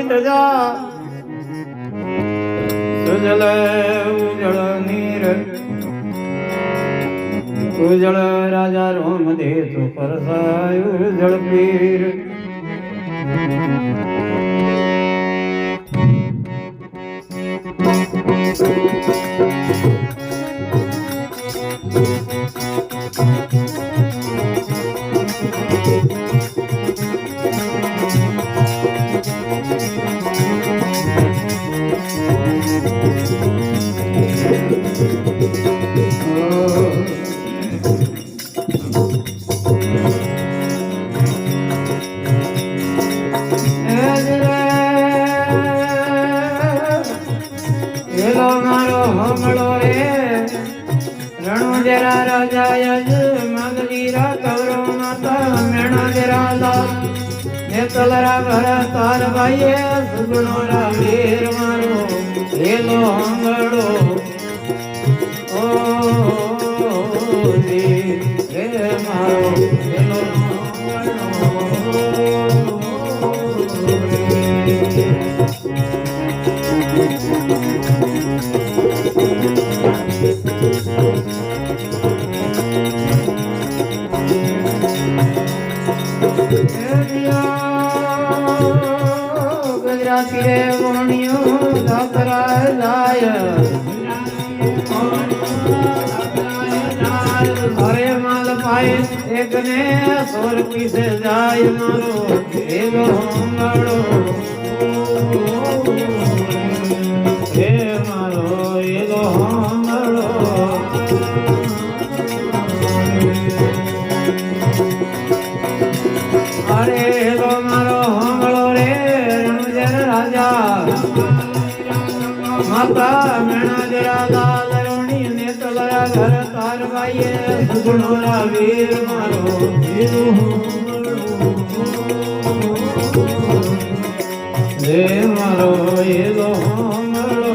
મિટ જા સુજલ ઉજળ નીર ઉજળ રાજા રોમ દે તો પરસાય ઉજળ પીર તલરા ઘર તાર ભાઈએ સુગણો વીર મારો રેલો આંગળો ઓ રે મારો રેલો રે વણિયો દાતરા જાય અરે માલ પાય એક ને 100 રૂપિયા જાય મારો એલો હંગાડો હે મારો એલો હંગાડો અરે એલો મારો હંગાડો રે માતા મેણા જરા લાલ રણી ને તલરા ઘર તાર ભાઈએ સુગણોરા વીર મારો હે મારો એલો હમળો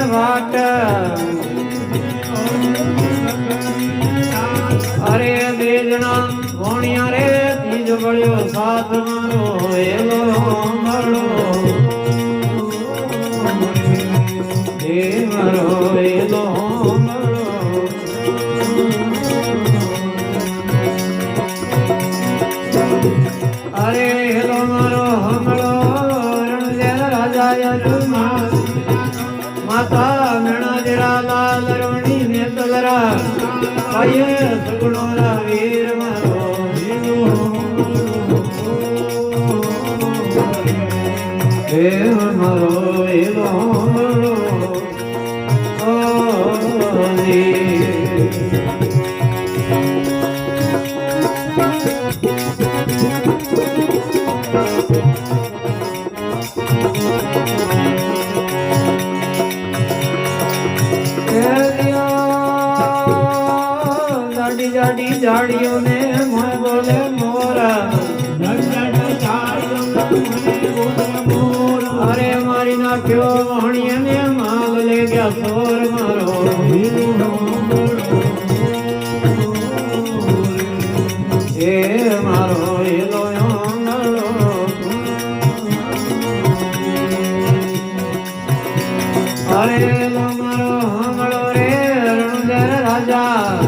વાટ અરે બેજણા ભોણિયા રે ત્રીજો ગળ્યો સાથ મારો એલો મળો હે મારો એલો મળો અરે એલો મારો હમળો રણજેર રાજા માતા મેણા જરા લાલ રણી ને તલરા ભાઈએ સુગણોરા વીર મારો હે મારો એલો જાડી જાડીઓ ને મોય બોલે મોરા અરે મારી નાખ્યો વહણીએ ને માગ લે ગયા સોર મારો એ મારો એલો આંગળો અરે એલો મારો આંગળો રે રણજર રાજા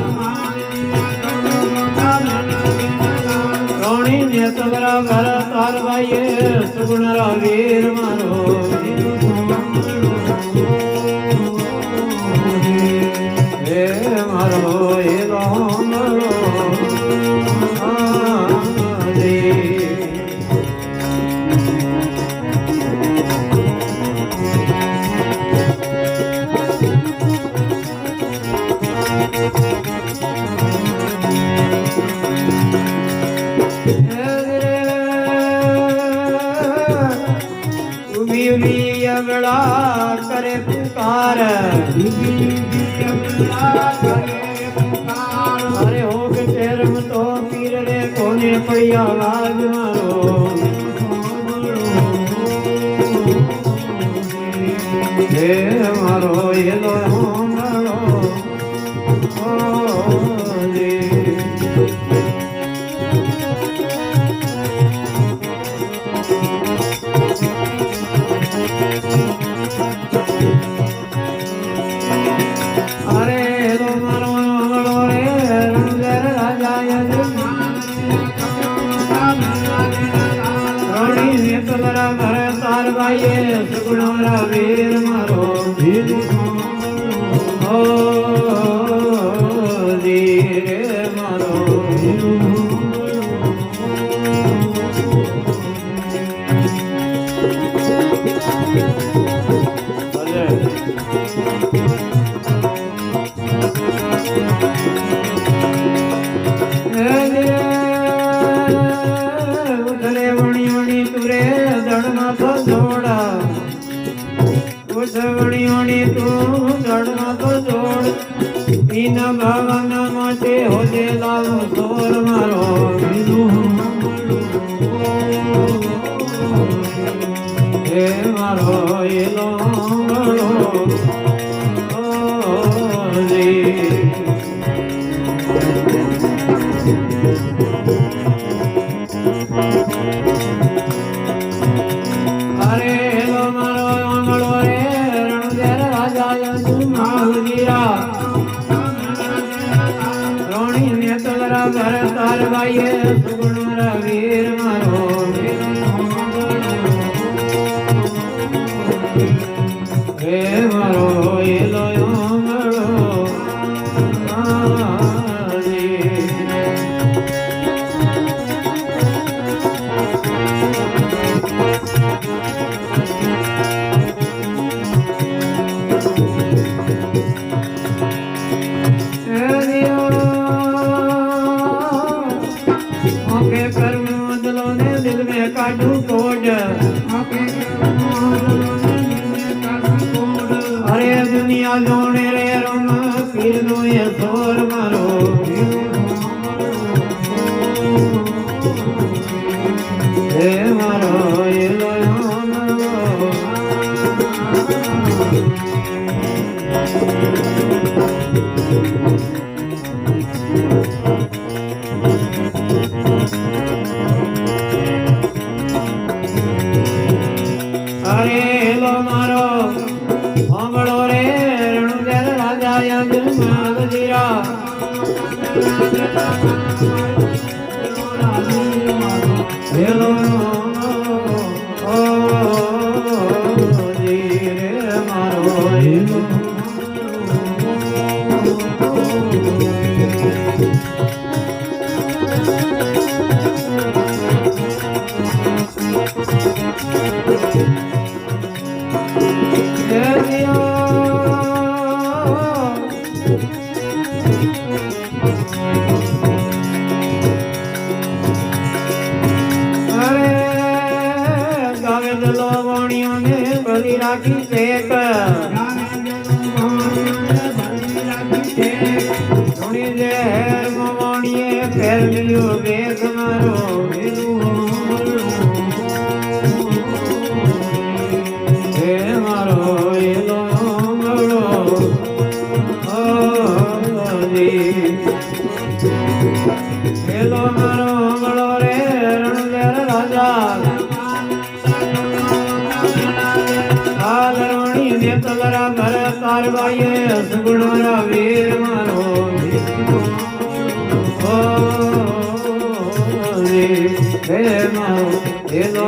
તલરા ઘર તાર ભાઈએ સુગણરા વીર મારો હે મારો એલો મળો કરે પુકાર ને પડ્યા લાગ મારો હે મારો એલો મારો અરે એલો મારો આંગળો રે રણુદર રાજા રણી નેતલરા ઘરે તાર ભાઈએ સુગુણરા વીર મારો ઓ ધીરે મારો ઉધરે વણી વણી તુરે દડમાં તો જોડા વણી વણી તું દડમાં તો જોડ એના ભાવના માટે હોજે લાવો સોર મારો હે મારો એલો અરે એલો મારો આંગળો રે રણુદર રાજા માવજીરા રોણી નેતલરા ઘર તાર ભાઈએ સુગુણરા વીર મારો હે મારો એલો આંગળો दिल में काटू कोड अरे दुनिया जोने रे रम पीर नो ये सोर मारो हे मारो ये लो अरे लो मारो आंगड़ो रे रणुदर राजा मावजीरा हेलो ओ धीरे मारो हेलो राखी चेक सोनी जे हेर मवाणिए फेर मिलियो वेग मारो हे मारो एलो आंगळो एलो मारो आंगळो रे रણુદર राजा નેતલરા ઘર તાર ભાઈએ સુગુણરા વીર મારો હે મારો એલો